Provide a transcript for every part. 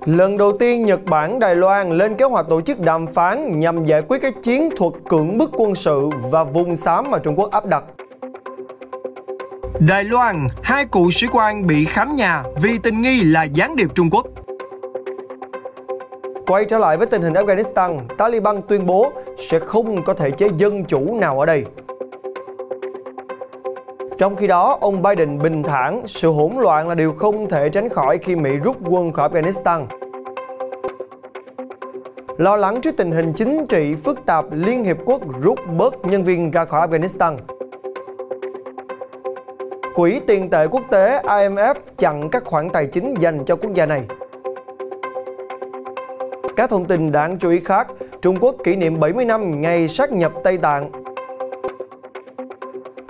Lần đầu tiên Nhật Bản, Đài Loan lên kế hoạch tổ chức đàm phán nhằm giải quyết các chiến thuật cưỡng bức quân sự và vùng xám mà Trung Quốc áp đặt. Đài Loan, 2 cựu sĩ quan bị khám nhà vì tình nghi là gián điệp Trung Quốc. Quay trở lại với tình hình Afghanistan, Taliban tuyên bố sẽ không có thể chế dân chủ nào ở đây. Trong khi đó, ông Biden bình thản, sự hỗn loạn là điều không thể tránh khỏi khi Mỹ rút quân khỏi Afghanistan. Lo lắng trước tình hình chính trị phức tạp, Liên Hiệp Quốc rút bớt nhân viên ra khỏi Afghanistan. Quỹ tiền tệ quốc tế IMF chặn các khoản tài chính dành cho quốc gia này. Các thông tin đáng chú ý khác, Trung Quốc kỷ niệm 70 năm ngày sáp nhập Tây Tạng.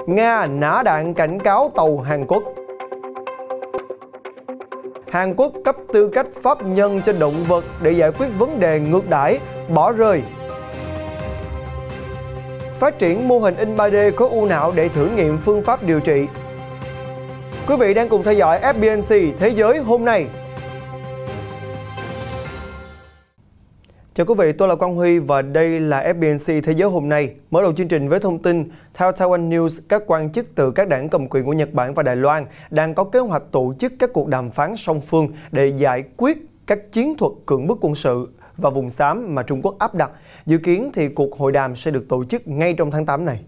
Nga nã đạn cảnh cáo tàu Hàn Quốc. Hàn Quốc cấp tư cách pháp nhân cho động vật để giải quyết vấn đề ngược đãi, bỏ rơi. Phát triển mô hình in 3D khối u não để thử nghiệm phương pháp điều trị. Quý vị đang cùng theo dõi FBNC Thế giới hôm nay. Chào quý vị, tôi là Quang Huy và đây là FBNC Thế giới hôm nay. Mở đầu chương trình với thông tin, theo Taiwan News, các quan chức từ các đảng cầm quyền của Nhật Bản và Đài Loan đang có kế hoạch tổ chức các cuộc đàm phán song phương để giải quyết các chiến thuật cưỡng bức quân sự và vùng xám mà Trung Quốc áp đặt. Dự kiến thì cuộc hội đàm sẽ được tổ chức ngay trong tháng 8 này.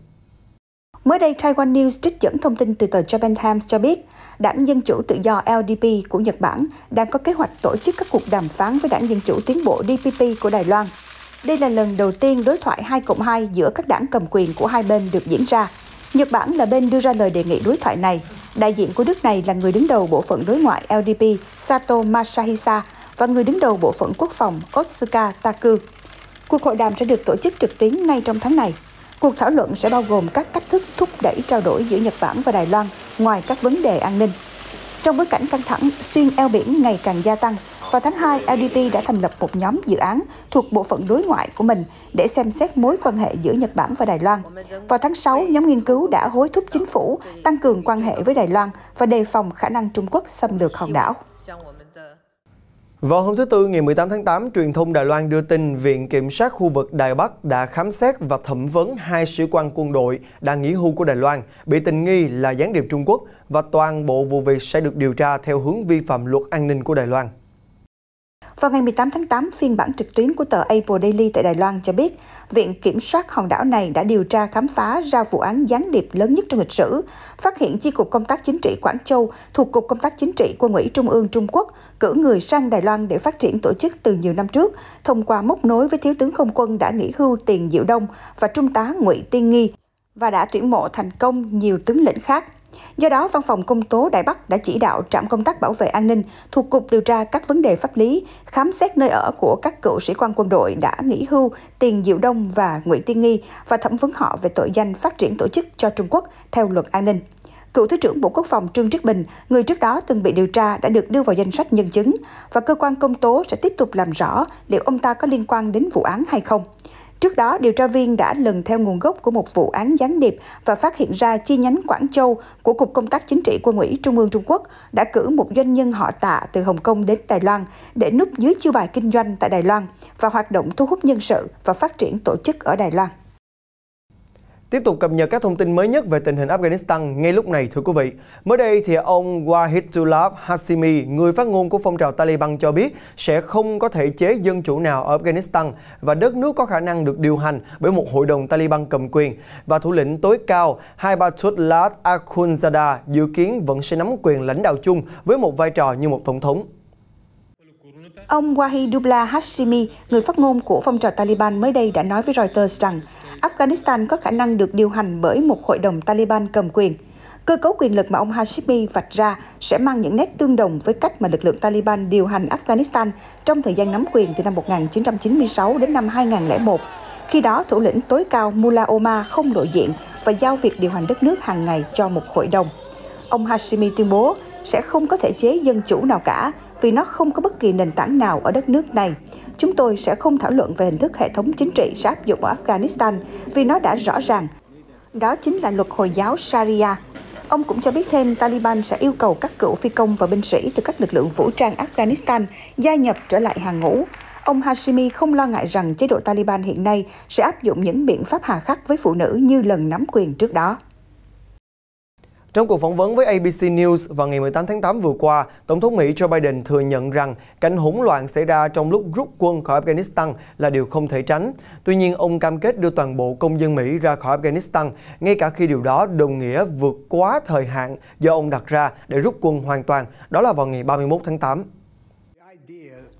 Mới đây, Taiwan News trích dẫn thông tin từ tờ Japan Times cho biết, Đảng Dân Chủ Tự do LDP của Nhật Bản đang có kế hoạch tổ chức các cuộc đàm phán với Đảng Dân Chủ Tiến bộ DPP của Đài Loan. Đây là lần đầu tiên đối thoại 2+2 giữa các đảng cầm quyền của hai bên được diễn ra. Nhật Bản là bên đưa ra lời đề nghị đối thoại này. Đại diện của nước này là người đứng đầu bộ phận đối ngoại LDP Sato Masahisa và người đứng đầu bộ phận quốc phòng Otsuka Taku. Cuộc hội đàm sẽ được tổ chức trực tuyến ngay trong tháng này. Cuộc thảo luận sẽ bao gồm các cách thức thúc đẩy trao đổi giữa Nhật Bản và Đài Loan ngoài các vấn đề an ninh. Trong bối cảnh căng thẳng xuyên eo biển ngày càng gia tăng, vào tháng 2, LDP đã thành lập một nhóm dự án thuộc bộ phận đối ngoại của mình để xem xét mối quan hệ giữa Nhật Bản và Đài Loan. Vào tháng 6, nhóm nghiên cứu đã hối thúc chính phủ tăng cường quan hệ với Đài Loan và đề phòng khả năng Trung Quốc xâm lược hòn đảo. Vào hôm thứ Tư ngày 18 tháng 8, truyền thông Đài Loan đưa tin Viện Kiểm sát khu vực Đài Bắc đã khám xét và thẩm vấn 2 sĩ quan quân đội đang nghỉ hưu của Đài Loan bị tình nghi là gián điệp Trung Quốc và toàn bộ vụ việc sẽ được điều tra theo hướng vi phạm luật an ninh của Đài Loan. Vào ngày 18 tháng 8, phiên bản trực tuyến của tờ Apple Daily tại Đài Loan cho biết, Viện Kiểm soát hòn đảo này đã điều tra khám phá ra vụ án gián điệp lớn nhất trong lịch sử, phát hiện Chi cục Công tác Chính trị Quảng Châu thuộc Cục Công tác Chính trị Quân ủy Trung ương Trung Quốc cử người sang Đài Loan để phát triển tổ chức từ nhiều năm trước, thông qua móc nối với Thiếu tướng Không quân đã nghỉ hưu Tiền Diệu Đông và Trung tá Ngụy Tiên Nghi, và đã tuyển mộ thành công nhiều tướng lĩnh khác. Do đó, Văn phòng Công tố Đài Bắc đã chỉ đạo Trạm Công tác Bảo vệ An ninh thuộc Cục điều tra các vấn đề pháp lý, khám xét nơi ở của các cựu sĩ quan quân đội đã nghỉ hưu Tiền Diệu Đông và Ngụy Tiên Nghi và thẩm vấn họ về tội danh phát triển tổ chức cho Trung Quốc theo luật an ninh. Cựu Thứ trưởng Bộ Quốc phòng Trương Trức Bình, người trước đó từng bị điều tra, đã được đưa vào danh sách nhân chứng và cơ quan công tố sẽ tiếp tục làm rõ liệu ông ta có liên quan đến vụ án hay không. Trước đó, điều tra viên đã lần theo nguồn gốc của một vụ án gián điệp và phát hiện ra chi nhánh Quảng Châu của Cục Công tác Chính trị Quân ủy Trung ương Trung Quốc đã cử một doanh nhân họ Tạ từ Hồng Kông đến Đài Loan để núp dưới chiêu bài kinh doanh tại Đài Loan và hoạt động thu hút nhân sự và phát triển tổ chức ở Đài Loan. Tiếp tục cập nhật các thông tin mới nhất về tình hình Afghanistan ngay lúc này, thưa quý vị. Mới đây thì ông Wahidullah Hashimi, người phát ngôn của phong trào Taliban cho biết sẽ không có thể chế dân chủ nào ở Afghanistan và đất nước có khả năng được điều hành bởi một hội đồng Taliban cầm quyền, và thủ lĩnh tối cao Haibatullah Akhundzada dự kiến vẫn sẽ nắm quyền lãnh đạo chung với một vai trò như một tổng thống. Ông Wahidullah Hashimi, người phát ngôn của phong trào Taliban mới đây đã nói với Reuters rằng Afghanistan có khả năng được điều hành bởi một hội đồng Taliban cầm quyền. Cơ cấu quyền lực mà ông Hashimi vạch ra sẽ mang những nét tương đồng với cách mà lực lượng Taliban điều hành Afghanistan trong thời gian nắm quyền từ năm 1996 đến năm 2001. Khi đó, thủ lĩnh tối cao Mullah Omar không lộ diện và giao việc điều hành đất nước hàng ngày cho một hội đồng. Ông Hashimi tuyên bố sẽ không có thể chế dân chủ nào cả vì nó không có bất kỳ nền tảng nào ở đất nước này. Chúng tôi sẽ không thảo luận về hình thức hệ thống chính trị sẽ áp dụng ở Afghanistan vì nó đã rõ ràng. Đó chính là luật Hồi giáo Sharia. Ông cũng cho biết thêm Taliban sẽ yêu cầu các cựu phi công và binh sĩ từ các lực lượng vũ trang Afghanistan gia nhập trở lại hàng ngũ. Ông Hashimi không lo ngại rằng chế độ Taliban hiện nay sẽ áp dụng những biện pháp hà khắc với phụ nữ như lần nắm quyền trước đó. Trong cuộc phỏng vấn với ABC News vào ngày 18 tháng 8 vừa qua, Tổng thống Mỹ Joe Biden thừa nhận rằng cảnh hỗn loạn xảy ra trong lúc rút quân khỏi Afghanistan là điều không thể tránh. Tuy nhiên, ông cam kết đưa toàn bộ công dân Mỹ ra khỏi Afghanistan, ngay cả khi điều đó đồng nghĩa vượt quá thời hạn do ông đặt ra để rút quân hoàn toàn, đó là vào ngày 31 tháng 8.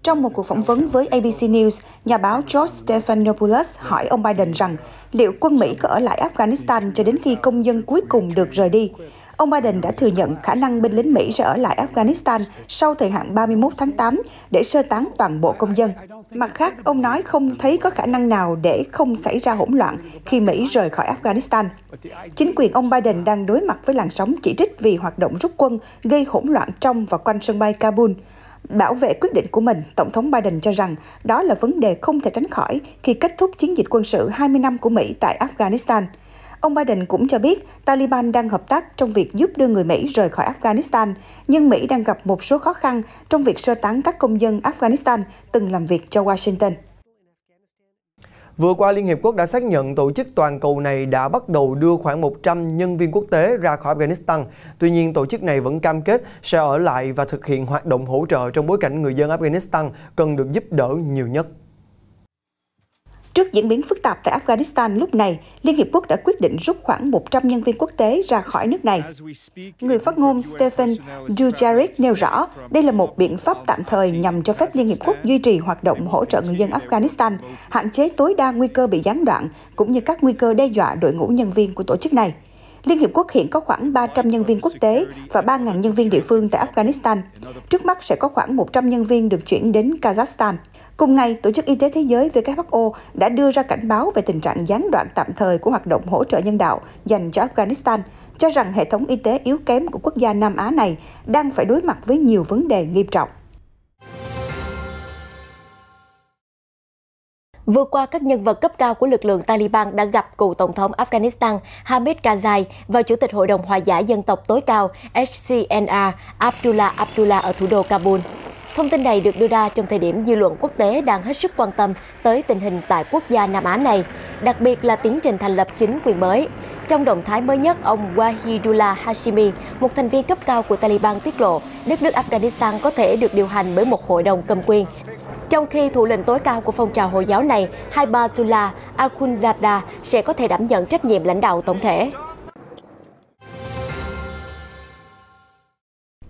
Trong một cuộc phỏng vấn với ABC News, nhà báo George Stephanopoulos hỏi ông Biden rằng liệu quân Mỹ có ở lại Afghanistan cho đến khi công dân cuối cùng được rời đi. Ông Biden đã thừa nhận khả năng binh lính Mỹ sẽ ở lại Afghanistan sau thời hạn 31 tháng 8 để sơ tán toàn bộ công dân. Mặt khác, ông nói không thấy có khả năng nào để không xảy ra hỗn loạn khi Mỹ rời khỏi Afghanistan. Chính quyền ông Biden đang đối mặt với làn sóng chỉ trích vì hoạt động rút quân gây hỗn loạn trong và quanh sân bay Kabul. Bảo vệ quyết định của mình, Tổng thống Biden cho rằng đó là vấn đề không thể tránh khỏi khi kết thúc chiến dịch quân sự 20 năm của Mỹ tại Afghanistan. Ông Biden cũng cho biết Taliban đang hợp tác trong việc giúp đưa người Mỹ rời khỏi Afghanistan, nhưng Mỹ đang gặp một số khó khăn trong việc sơ tán các công dân Afghanistan từng làm việc cho Washington. Vừa qua, Liên Hiệp Quốc đã xác nhận tổ chức toàn cầu này đã bắt đầu đưa khoảng 100 nhân viên quốc tế ra khỏi Afghanistan. Tuy nhiên, tổ chức này vẫn cam kết sẽ ở lại và thực hiện hoạt động hỗ trợ trong bối cảnh người dân Afghanistan cần được giúp đỡ nhiều nhất. Trước diễn biến phức tạp tại Afghanistan lúc này, Liên Hiệp Quốc đã quyết định rút khoảng 100 nhân viên quốc tế ra khỏi nước này. Người phát ngôn Stephen Dujarric nêu rõ, đây là một biện pháp tạm thời nhằm cho phép Liên Hiệp Quốc duy trì hoạt động hỗ trợ người dân Afghanistan, hạn chế tối đa nguy cơ bị gián đoạn, cũng như các nguy cơ đe dọa đội ngũ nhân viên của tổ chức này. Liên Hiệp Quốc hiện có khoảng 300 nhân viên quốc tế và 3.000 nhân viên địa phương tại Afghanistan. Trước mắt sẽ có khoảng 100 nhân viên được chuyển đến Kazakhstan. Cùng ngày, Tổ chức Y tế Thế giới WHO đã đưa ra cảnh báo về tình trạng gián đoạn tạm thời của hoạt động hỗ trợ nhân đạo dành cho Afghanistan, cho rằng hệ thống y tế yếu kém của quốc gia Nam Á này đang phải đối mặt với nhiều vấn đề nghiêm trọng. Vừa qua, các nhân vật cấp cao của lực lượng Taliban đã gặp cựu Tổng thống Afghanistan Hamid Karzai và Chủ tịch Hội đồng Hòa giải Dân tộc tối cao HCNR Abdullah Abdullah ở thủ đô Kabul. Thông tin này được đưa ra trong thời điểm dư luận quốc tế đang hết sức quan tâm tới tình hình tại quốc gia Nam Á này, đặc biệt là tiến trình thành lập chính quyền mới. Trong động thái mới nhất, ông Wahidullah Hashimi, một thành viên cấp cao của Taliban tiết lộ đất nước Afghanistan có thể được điều hành bởi một hội đồng cầm quyền. Trong khi thủ lĩnh tối cao của phong trào Hồi giáo này, Hibatullah Akhundzada, sẽ có thể đảm nhận trách nhiệm lãnh đạo tổng thể.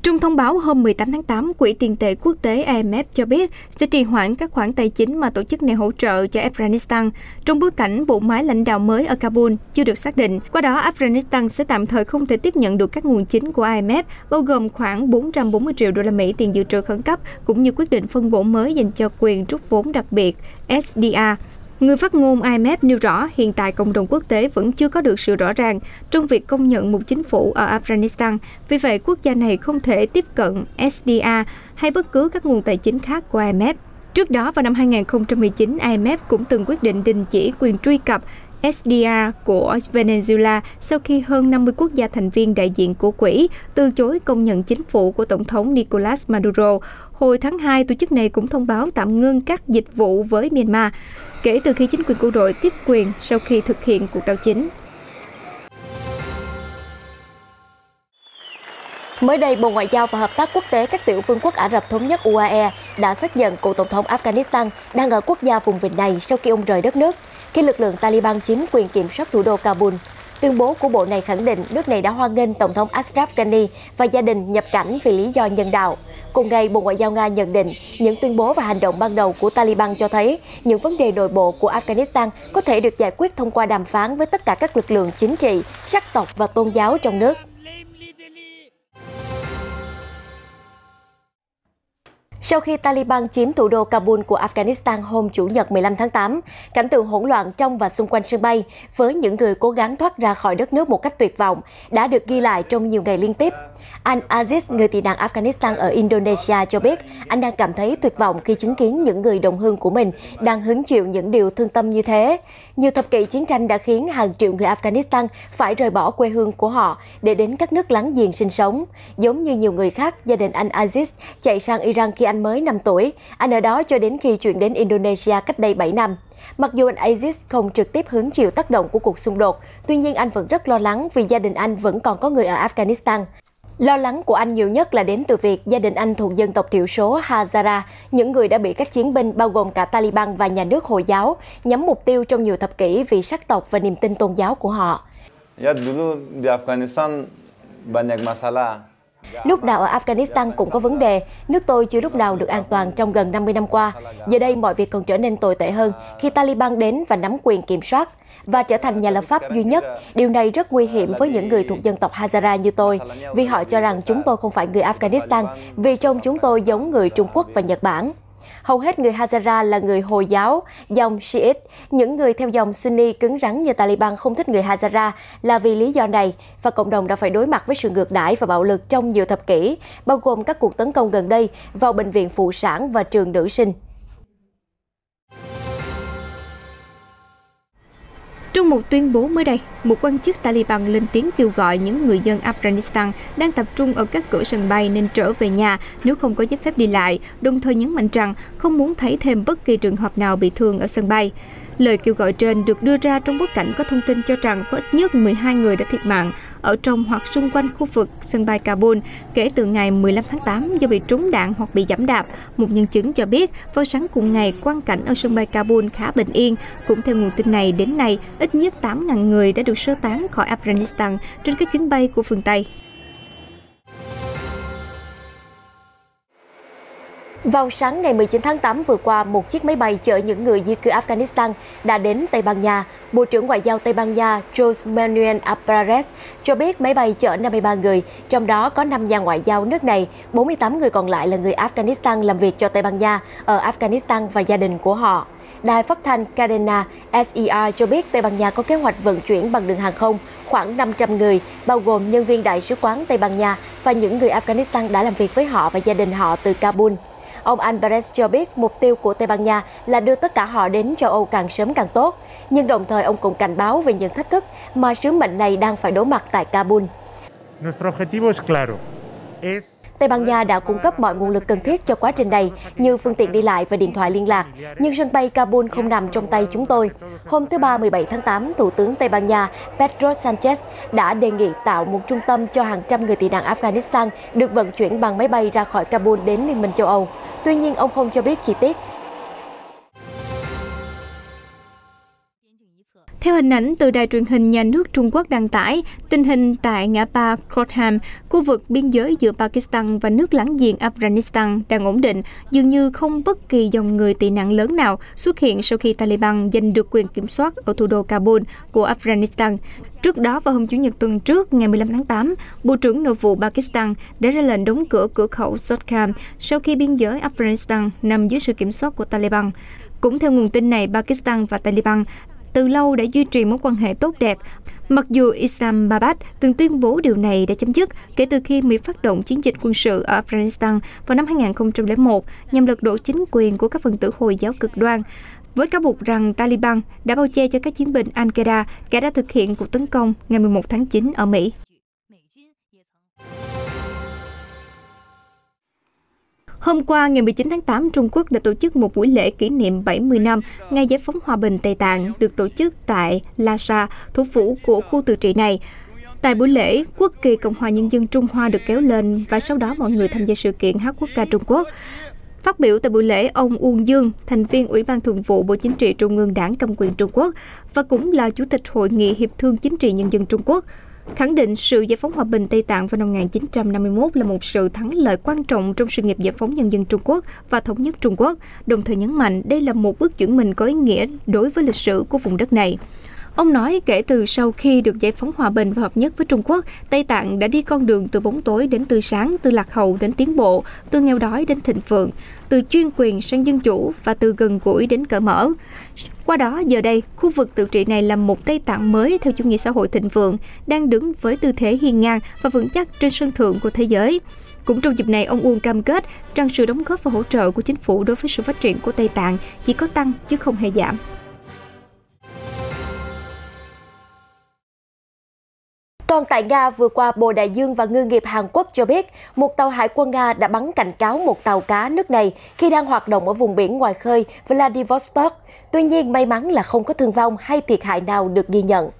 Trong thông báo hôm 18 tháng 8, Quỹ tiền tệ quốc tế IMF cho biết sẽ trì hoãn các khoản tài chính mà tổ chức này hỗ trợ cho Afghanistan trong bối cảnh bộ máy lãnh đạo mới ở Kabul chưa được xác định. Qua đó, Afghanistan sẽ tạm thời không thể tiếp nhận được các nguồn chính của IMF, bao gồm khoảng 440 triệu đô la Mỹ tiền dự trữ khẩn cấp, cũng như quyết định phân bổ mới dành cho quyền rút vốn đặc biệt SDR. Người phát ngôn IMF nêu rõ hiện tại cộng đồng quốc tế vẫn chưa có được sự rõ ràng trong việc công nhận một chính phủ ở Afghanistan, vì vậy quốc gia này không thể tiếp cận SDR hay bất cứ các nguồn tài chính khác của IMF. Trước đó, vào năm 2019, IMF cũng từng quyết định đình chỉ quyền truy cập SDR của Venezuela sau khi hơn 50 quốc gia thành viên đại diện của quỹ từ chối công nhận chính phủ của Tổng thống Nicolas Maduro. Hồi tháng 2, tổ chức này cũng thông báo tạm ngưng các dịch vụ với Myanmar kể từ khi chính quyền quân đội tiếp quyền sau khi thực hiện cuộc đảo chính. Mới đây, Bộ Ngoại giao và Hợp tác Quốc tế các tiểu vương quốc Ả Rập Thống nhất UAE đã xác nhận cựu Tổng thống Afghanistan đang ở quốc gia vùng vịnh này sau khi ông rời đất nước, khi lực lượng Taliban chiếm quyền kiểm soát thủ đô Kabul. Tuyên bố của bộ này khẳng định nước này đã hoan nghênh Tổng thống Ashraf Ghani và gia đình nhập cảnh vì lý do nhân đạo. Cùng ngày, Bộ Ngoại giao Nga nhận định những tuyên bố và hành động ban đầu của Taliban cho thấy những vấn đề nội bộ của Afghanistan có thể được giải quyết thông qua đàm phán với tất cả các lực lượng chính trị, sắc tộc và tôn giáo trong nước. Sau khi Taliban chiếm thủ đô Kabul của Afghanistan hôm Chủ nhật 15 tháng 8, cảnh tượng hỗn loạn trong và xung quanh sân bay với những người cố gắng thoát ra khỏi đất nước một cách tuyệt vọng đã được ghi lại trong nhiều ngày liên tiếp. Anh Aziz, người tị nạn Afghanistan ở Indonesia cho biết anh đang cảm thấy tuyệt vọng khi chứng kiến những người đồng hương của mình đang hứng chịu những điều thương tâm như thế. Nhiều thập kỷ chiến tranh đã khiến hàng triệu người Afghanistan phải rời bỏ quê hương của họ để đến các nước láng giềng sinh sống. Giống như nhiều người khác, gia đình anh Aziz chạy sang Iran khi anh mới 5 tuổi. Anh ở đó cho đến khi chuyển đến Indonesia cách đây 7 năm. Mặc dù anh Aziz không trực tiếp hứng chịu tác động của cuộc xung đột, tuy nhiên anh vẫn rất lo lắng vì gia đình anh vẫn còn có người ở Afghanistan. Lo lắng của anh nhiều nhất là đến từ việc gia đình anh thuộc dân tộc thiểu số Hazara, những người đã bị các chiến binh bao gồm cả Taliban và nhà nước Hồi giáo nhắm mục tiêu trong nhiều thập kỷ vì sắc tộc và niềm tin tôn giáo của họ. Lúc nào ở Afghanistan cũng có vấn đề, nước tôi chưa lúc nào được an toàn trong gần 50 năm qua. Giờ đây mọi việc còn trở nên tồi tệ hơn khi Taliban đến và nắm quyền kiểm soát và trở thành nhà lập pháp duy nhất. Điều này rất nguy hiểm với những người thuộc dân tộc Hazara như tôi, vì họ cho rằng chúng tôi không phải người Afghanistan, vì trông chúng tôi giống người Trung Quốc và Nhật Bản. Hầu hết người Hazara là người Hồi giáo, dòng Shiite. Những người theo dòng Sunni cứng rắn như Taliban không thích người Hazara là vì lý do này, và cộng đồng đã phải đối mặt với sự ngược đãi và bạo lực trong nhiều thập kỷ, bao gồm các cuộc tấn công gần đây vào bệnh viện phụ sản và trường nữ sinh. Trong một tuyên bố mới đây, một quan chức Taliban lên tiếng kêu gọi những người dân Afghanistan đang tập trung ở các cửa sân bay nên trở về nhà nếu không có giấy phép đi lại, đồng thời nhấn mạnh rằng không muốn thấy thêm bất kỳ trường hợp nào bị thương ở sân bay. Lời kêu gọi trên được đưa ra trong bối cảnh có thông tin cho rằng có ít nhất 12 người đã thiệt mạng ở trong hoặc xung quanh khu vực sân bay Kabul kể từ ngày 15 tháng 8 do bị trúng đạn hoặc bị giẫm đạp. Một nhân chứng cho biết vào sáng cùng ngày, quang cảnh ở sân bay Kabul khá bình yên. Cũng theo nguồn tin này, đến nay, ít nhất 8.000 người đã được sơ tán khỏi Afghanistan trên các chuyến bay của phương Tây. Vào sáng ngày 19 tháng 8 vừa qua, một chiếc máy bay chở những người di cư Afghanistan đã đến Tây Ban Nha. Bộ trưởng Ngoại giao Tây Ban Nha José Manuel Álvarez cho biết máy bay chở 53 người, trong đó có 5 nhà ngoại giao nước này, 48 người còn lại là người Afghanistan làm việc cho Tây Ban Nha ở Afghanistan và gia đình của họ. Đài phát thanh Cadena SER cho biết Tây Ban Nha có kế hoạch vận chuyển bằng đường hàng không khoảng 500 người, bao gồm nhân viên Đại sứ quán Tây Ban Nha và những người Afghanistan đã làm việc với họ và gia đình họ từ Kabul. Ông Álvarez cho biết mục tiêu của Tây Ban Nha là đưa tất cả họ đến châu Âu càng sớm càng tốt, nhưng đồng thời ông cũng cảnh báo về những thách thức mà sứ mệnh này đang phải đối mặt tại Kabul. Tây Ban Nha đã cung cấp mọi nguồn lực cần thiết cho quá trình này, như phương tiện đi lại và điện thoại liên lạc, nhưng sân bay Kabul không nằm trong tay chúng tôi. Hôm thứ Ba 17 tháng 8, Thủ tướng Tây Ban Nha Pedro Sánchez đã đề nghị tạo một trung tâm cho hàng trăm người tị nạn Afghanistan được vận chuyển bằng máy bay ra khỏi Kabul đến Liên minh châu Âu. Tuy nhiên, ông không cho biết chi tiết. Theo hình ảnh từ đài truyền hình nhà nước Trung Quốc đăng tải, tình hình tại ngã ba Kurram, khu vực biên giới giữa Pakistan và nước láng giềng Afghanistan đang ổn định, dường như không bất kỳ dòng người tị nạn lớn nào xuất hiện sau khi Taliban giành được quyền kiểm soát ở thủ đô Kabul của Afghanistan. Trước đó, vào hôm Chủ nhật tuần trước, ngày 15 tháng 8, Bộ trưởng Nội vụ Pakistan đã ra lệnh đóng cửa cửa khẩu Sotkham sau khi biên giới Afghanistan nằm dưới sự kiểm soát của Taliban. Cũng theo nguồn tin này, Pakistan và Taliban từ lâu đã duy trì mối quan hệ tốt đẹp, mặc dù Islamabad từng tuyên bố điều này đã chấm dứt kể từ khi Mỹ phát động chiến dịch quân sự ở Afghanistan vào năm 2001 nhằm lật đổ chính quyền của các phần tử Hồi giáo cực đoan, với cáo buộc rằng Taliban đã bao che cho các chiến binh Al-Qaeda, kẻ đã thực hiện cuộc tấn công ngày 11 tháng 9 ở Mỹ. Hôm qua, ngày 19 tháng 8, Trung Quốc đã tổ chức một buổi lễ kỷ niệm 70 năm Ngày Giải phóng Hòa bình Tây Tạng được tổ chức tại Lhasa, thủ phủ của khu tự trị này. Tại buổi lễ, quốc kỳ Cộng hòa Nhân dân Trung Hoa được kéo lên và sau đó mọi người tham gia sự kiện hát quốc ca Trung Quốc. Phát biểu tại buổi lễ, ông Uông Dương, thành viên Ủy ban Thường vụ Bộ Chính trị Trung ương Đảng Cầm quyền Trung Quốc và cũng là Chủ tịch Hội nghị Hiệp thương Chính trị Nhân dân Trung Quốc, khẳng định sự giải phóng hòa bình Tây Tạng vào năm 1951 là một sự thắng lợi quan trọng trong sự nghiệp giải phóng nhân dân Trung Quốc và thống nhất Trung Quốc, đồng thời nhấn mạnh đây là một bước chuyển mình có ý nghĩa đối với lịch sử của vùng đất này. Ông nói kể từ sau khi được giải phóng hòa bình và hợp nhất với Trung Quốc, Tây Tạng đã đi con đường từ bóng tối đến tươi sáng, từ lạc hậu đến tiến bộ, từ nghèo đói đến thịnh vượng, từ chuyên quyền sang dân chủ và từ gần gũi đến cởi mở. Qua đó, giờ đây, khu vực tự trị này là một Tây Tạng mới theo chủ nghĩa xã hội thịnh vượng, đang đứng với tư thế hiên ngang và vững chắc trên sân thượng của thế giới. Cũng trong dịp này, ông Uông cam kết rằng sự đóng góp và hỗ trợ của chính phủ đối với sự phát triển của Tây Tạng chỉ có tăng chứ không hề giảm. Còn tại Nga, vừa qua, Bộ Đại dương và Ngư nghiệp Hàn Quốc cho biết một tàu hải quân Nga đã bắn cảnh cáo một tàu cá nước này khi đang hoạt động ở vùng biển ngoài khơi Vladivostok. Tuy nhiên, may mắn là không có thương vong hay thiệt hại nào được ghi nhận.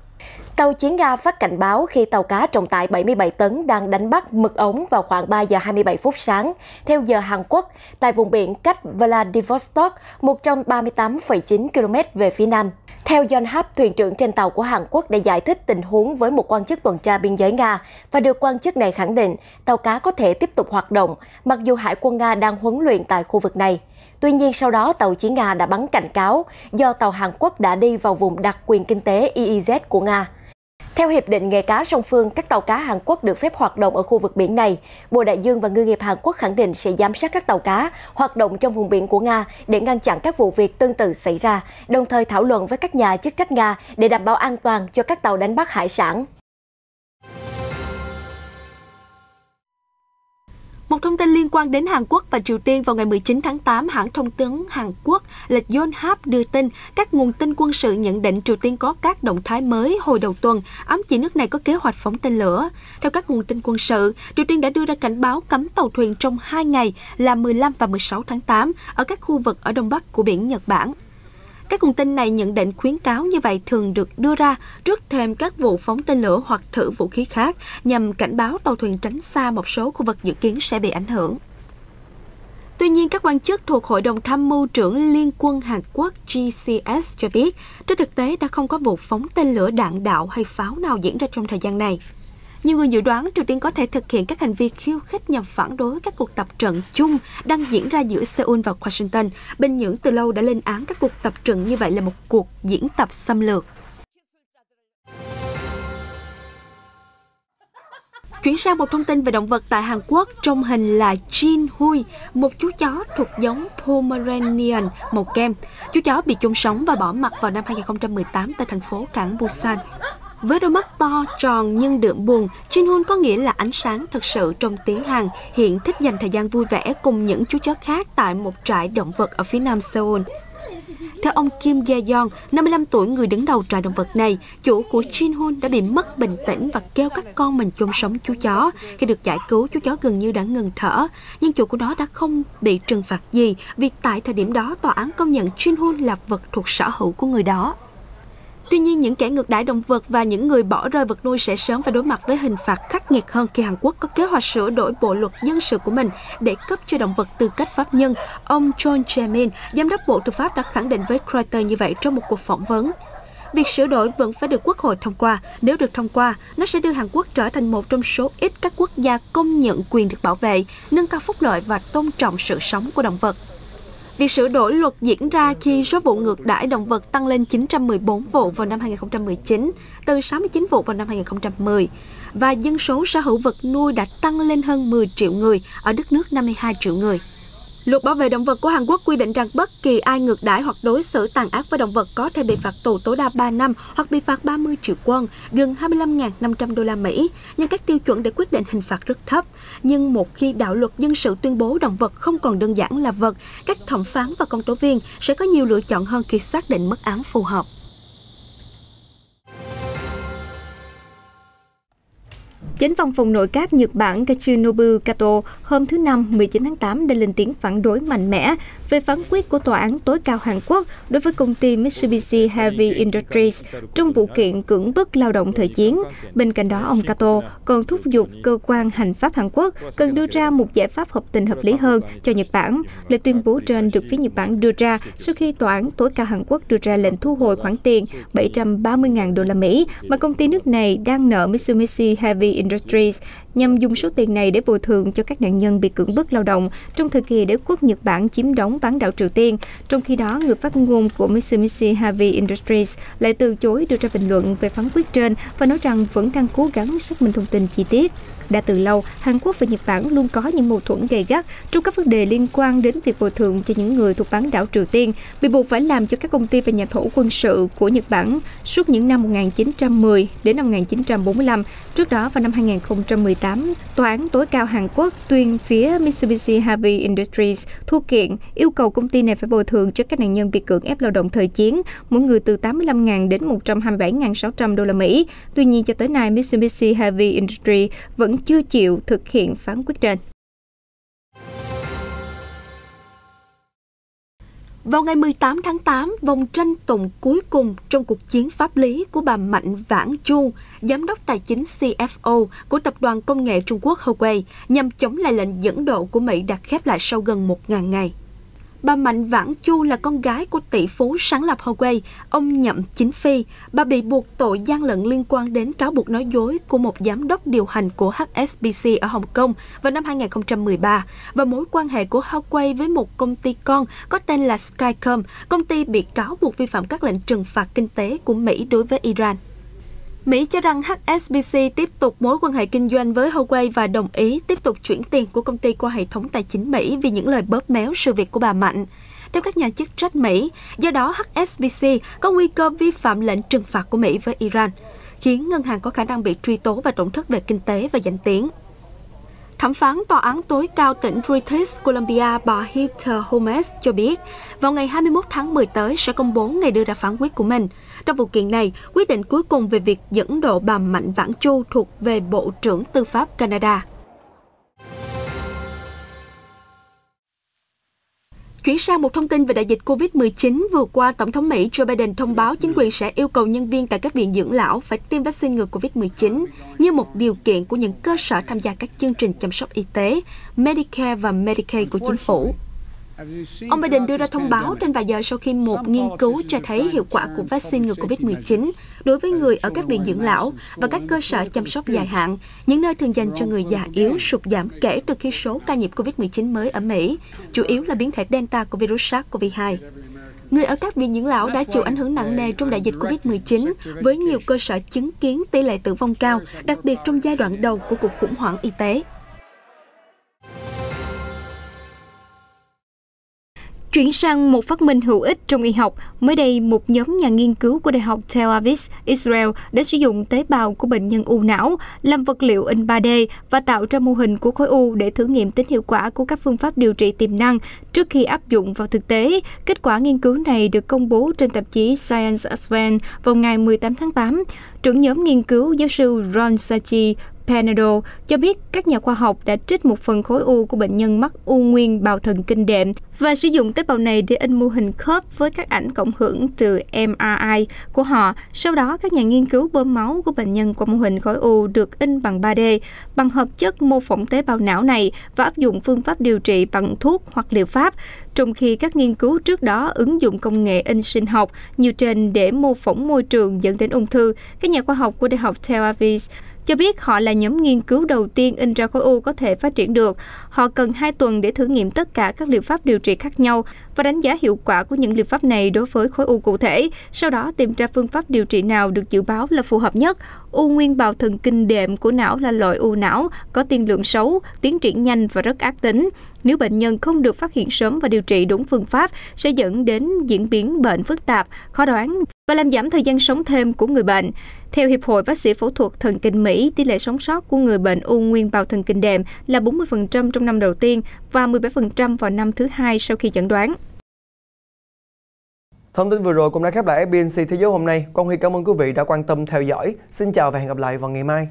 Tàu chiến Nga phát cảnh báo khi tàu cá trọng tải 77 tấn đang đánh bắt mực ống vào khoảng 3 giờ 27 phút sáng, theo giờ Hàn Quốc, tại vùng biển cách Vladivostok 138,9 km về phía nam. Theo Yonhap, thuyền trưởng trên tàu của Hàn Quốc đã giải thích tình huống với một quan chức tuần tra biên giới Nga và được quan chức này khẳng định tàu cá có thể tiếp tục hoạt động, mặc dù Hải quân Nga đang huấn luyện tại khu vực này. Tuy nhiên, sau đó tàu chiến Nga đã bắn cảnh cáo do tàu Hàn Quốc đã đi vào vùng đặc quyền kinh tế EEZ của Nga. Theo Hiệp định Nghề cá song phương, các tàu cá Hàn Quốc được phép hoạt động ở khu vực biển này. Bộ Đại dương và Ngư nghiệp Hàn Quốc khẳng định sẽ giám sát các tàu cá hoạt động trong vùng biển của Nga để ngăn chặn các vụ việc tương tự xảy ra, đồng thời thảo luận với các nhà chức trách Nga để đảm bảo an toàn cho các tàu đánh bắt hải sản. Một thông tin liên quan đến Hàn Quốc và Triều Tiên, vào ngày 19 tháng 8, hãng thông tấn Hàn Quốc là Yonhap đưa tin các nguồn tin quân sự nhận định Triều Tiên có các động thái mới hồi đầu tuần, ám chỉ nước này có kế hoạch phóng tên lửa. Theo các nguồn tin quân sự, Triều Tiên đã đưa ra cảnh báo cấm tàu thuyền trong 2 ngày là 15 và 16 tháng 8 ở các khu vực ở đông bắc của biển Nhật Bản. Các nguồn tin này nhận định khuyến cáo như vậy thường được đưa ra trước thềm các vụ phóng tên lửa hoặc thử vũ khí khác nhằm cảnh báo tàu thuyền tránh xa một số khu vực dự kiến sẽ bị ảnh hưởng. Tuy nhiên, các quan chức thuộc Hội đồng Tham mưu trưởng Liên quân Hàn Quốc GCS cho biết, trên thực tế đã không có vụ phóng tên lửa đạn đạo hay pháo nào diễn ra trong thời gian này. Nhiều người dự đoán Triều Tiên có thể thực hiện các hành vi khiêu khích nhằm phản đối các cuộc tập trận chung đang diễn ra giữa Seoul và Washington. Bình Nhưỡng từ lâu đã lên án các cuộc tập trận như vậy là một cuộc diễn tập xâm lược. Chuyển sang một thông tin về động vật tại Hàn Quốc, trong hình là Jin Hui, một chú chó thuộc giống Pomeranian màu kem. Chú chó bị chôn sống và bỏ mặc vào năm 2018 tại thành phố cảng Busan. Với đôi mắt to, tròn nhưng đượm buồn, Jinhoon có nghĩa là ánh sáng thực sự trong tiếng Hàn, hiện thích dành thời gian vui vẻ cùng những chú chó khác tại một trại động vật ở phía nam Seoul. Theo ông Kim Ye-yeon, 55 tuổi, người đứng đầu trại động vật này, chủ của Jinhoon đã bị mất bình tĩnh và kêu các con mình chôn sống chú chó. Khi được giải cứu, chú chó gần như đã ngừng thở, nhưng chủ của nó đã không bị trừng phạt gì vì tại thời điểm đó tòa án công nhận Jinhoon là vật thuộc sở hữu của người đó. Tuy nhiên, những kẻ ngược đãi động vật và những người bỏ rơi vật nuôi sẽ sớm phải đối mặt với hình phạt khắc nghiệt hơn khi Hàn Quốc có kế hoạch sửa đổi bộ luật dân sự của mình để cấp cho động vật tư cách pháp nhân. Ông John Jae-min, giám đốc Bộ Tư pháp, đã khẳng định với Reuters như vậy trong một cuộc phỏng vấn. Việc sửa đổi vẫn phải được Quốc hội thông qua. Nếu được thông qua, nó sẽ đưa Hàn Quốc trở thành một trong số ít các quốc gia công nhận quyền được bảo vệ, nâng cao phúc lợi và tôn trọng sự sống của động vật. Việc sửa đổi luật diễn ra khi số vụ ngược đãi động vật tăng lên 914 vụ vào năm 2019, từ 69 vụ vào năm 2010, và dân số sở hữu vật nuôi đã tăng lên hơn 10 triệu người ở đất nước 52 triệu người. Luật bảo vệ động vật của Hàn Quốc quy định rằng bất kỳ ai ngược đãi hoặc đối xử tàn ác với động vật có thể bị phạt tù tối đa 3 năm hoặc bị phạt 30 triệu won, gần 25.500 đô la Mỹ, nhưng các tiêu chuẩn để quyết định hình phạt rất thấp. Nhưng một khi đạo luật dân sự tuyên bố động vật không còn đơn giản là vật, các thẩm phán và công tố viên sẽ có nhiều lựa chọn hơn khi xác định mức án phù hợp. Chánh văn phòng nội các Nhật Bản Katsunobu Kato hôm thứ Năm 19 tháng 8 đã lên tiếng phản đối mạnh mẽ về phán quyết của Tòa án tối cao Hàn Quốc đối với công ty Mitsubishi Heavy Industries trong vụ kiện cưỡng bức lao động thời chiến. Bên cạnh đó, ông Kato còn thúc giục cơ quan hành pháp Hàn Quốc cần đưa ra một giải pháp hợp tình hợp lý hơn cho Nhật Bản. Lời tuyên bố trên được phía Nhật Bản đưa ra sau khi Tòa án tối cao Hàn Quốc đưa ra lệnh thu hồi khoản tiền 730.000 đô la Mỹ mà công ty nước này đang nợ Mitsubishi Heavy Industries nhằm dùng số tiền này để bồi thường cho các nạn nhân bị cưỡng bức lao động trong thời kỳ đế quốc Nhật Bản chiếm đóng bán đảo Triều Tiên. Trong khi đó, người phát ngôn của Mitsubishi Heavy Industries lại từ chối đưa ra bình luận về phán quyết trên và nói rằng vẫn đang cố gắng xác minh thông tin chi tiết. Đã từ lâu, Hàn Quốc và Nhật Bản luôn có những mâu thuẫn gay gắt trong các vấn đề liên quan đến việc bồi thường cho những người thuộc bán đảo Triều Tiên bị buộc phải làm cho các công ty và nhà thầu quân sự của Nhật Bản suốt những năm 1910 đến năm 1945. Trước đó, vào năm 2018, Tòa án tối cao Hàn Quốc tuyên phía Mitsubishi Heavy Industries thua kiện, yêu cầu công ty này phải bồi thường cho các nạn nhân bị cưỡng ép lao động thời chiến, mỗi người từ 85.000 đến 127.600 đô la Mỹ. Tuy nhiên, cho tới nay, Mitsubishi Heavy Industries vẫn chưa chịu thực hiện phán quyết trên. Vào ngày 18 tháng 8, vòng tranh tụng cuối cùng trong cuộc chiến pháp lý của bà Mạnh Vãn Chu, giám đốc tài chính CFO của tập đoàn công nghệ Trung Quốc Huawei, nhằm chống lại lệnh dẫn độ của Mỹ đã khép lại sau gần 1.000 ngày. Bà Mạnh Vãn Chu là con gái của tỷ phú sáng lập Huawei, ông Nhậm Chính Phi. Bà bị buộc tội gian lận liên quan đến cáo buộc nói dối của một giám đốc điều hành của HSBC ở Hồng Kông vào năm 2013 và mối quan hệ của Huawei với một công ty con có tên là Skycom, công ty bị cáo buộc vi phạm các lệnh trừng phạt kinh tế của Mỹ đối với Iran. Mỹ cho rằng HSBC tiếp tục mối quan hệ kinh doanh với Huawei và đồng ý tiếp tục chuyển tiền của công ty qua hệ thống tài chính Mỹ vì những lời bóp méo sự việc của bà Mạnh. Theo các nhà chức trách Mỹ, do đó HSBC có nguy cơ vi phạm lệnh trừng phạt của Mỹ với Iran, khiến ngân hàng có khả năng bị truy tố và tổn thất về kinh tế và danh tiếng. Thẩm phán Tòa án tối cao tỉnh British Columbia bà Heather Holmes cho biết, vào ngày 21 tháng 10 tới sẽ công bố ngày đưa ra phán quyết của mình. Trong vụ kiện này, quyết định cuối cùng về việc dẫn độ bà Mạnh Vãn Chu thuộc về Bộ trưởng Tư pháp Canada. Chuyển sang một thông tin về đại dịch COVID-19, vừa qua, Tổng thống Mỹ Joe Biden thông báo chính quyền sẽ yêu cầu nhân viên tại các viện dưỡng lão phải tiêm vaccine ngừa COVID-19 như một điều kiện của những cơ sở tham gia các chương trình chăm sóc y tế, Medicare và Medicaid của chính phủ. Ông Biden đưa ra thông báo trên vài giờ sau khi một nghiên cứu cho thấy hiệu quả của vaccine ngừa COVID-19 đối với người ở các viện dưỡng lão và các cơ sở chăm sóc dài hạn, những nơi thường dành cho người già yếu, sụt giảm kể từ khi số ca nhiễm COVID-19 mới ở Mỹ, chủ yếu là biến thể Delta của virus SARS-CoV-2. Người ở các viện dưỡng lão đã chịu ảnh hưởng nặng nề trong đại dịch COVID-19 với nhiều cơ sở chứng kiến tỷ lệ tử vong cao, đặc biệt trong giai đoạn đầu của cuộc khủng hoảng y tế. Chuyển sang một phát minh hữu ích trong y học, mới đây một nhóm nhà nghiên cứu của Đại học Tel Aviv, Israel đã sử dụng tế bào của bệnh nhân u não làm vật liệu in 3D và tạo ra mô hình của khối u để thử nghiệm tính hiệu quả của các phương pháp điều trị tiềm năng trước khi áp dụng vào thực tế. Kết quả nghiên cứu này được công bố trên tạp chí Science Advance vào ngày 18 tháng 8. Trưởng nhóm nghiên cứu giáo sư Ron Sachi Panado cho biết các nhà khoa học đã trích một phần khối u của bệnh nhân mắc u nguyên bào thần kinh đệm và sử dụng tế bào này để in mô hình khớp với các ảnh cộng hưởng từ MRI của họ. Sau đó, các nhà nghiên cứu bơm máu của bệnh nhân qua mô hình khối u được in bằng 3D bằng hợp chất mô phỏng tế bào não này và áp dụng phương pháp điều trị bằng thuốc hoặc liệu pháp, trong khi các nghiên cứu trước đó ứng dụng công nghệ in sinh học như trên để mô phỏng môi trường dẫn đến ung thư. Các nhà khoa học của Đại học Tel Aviv cho biết họ là nhóm nghiên cứu đầu tiên in ra khối u có thể phát triển được. Họ cần 2 tuần để thử nghiệm tất cả các liệu pháp điều trị khác nhau và đánh giá hiệu quả của những liệu pháp này đối với khối u cụ thể, sau đó tìm ra phương pháp điều trị nào được dự báo là phù hợp nhất. U nguyên bào thần kinh đệm của não là loại u não có tiên lượng xấu, tiến triển nhanh và rất ác tính. Nếu bệnh nhân không được phát hiện sớm và điều trị đúng phương pháp, sẽ dẫn đến diễn biến bệnh phức tạp, khó đoán và làm giảm thời gian sống thêm của người bệnh. Theo Hiệp hội Bác sĩ Phẫu thuật Thần kinh Mỹ, tỷ lệ sống sót của người bệnh u nguyên bào thần kinh đệm là 40% trong năm đầu tiên và 17% vào năm thứ 2 sau khi chẩn đoán. Thông tin vừa rồi cũng đã khép lại FBNC Thế giới hôm nay. Con Huy cảm ơn quý vị đã quan tâm theo dõi. Xin chào và hẹn gặp lại vào ngày mai.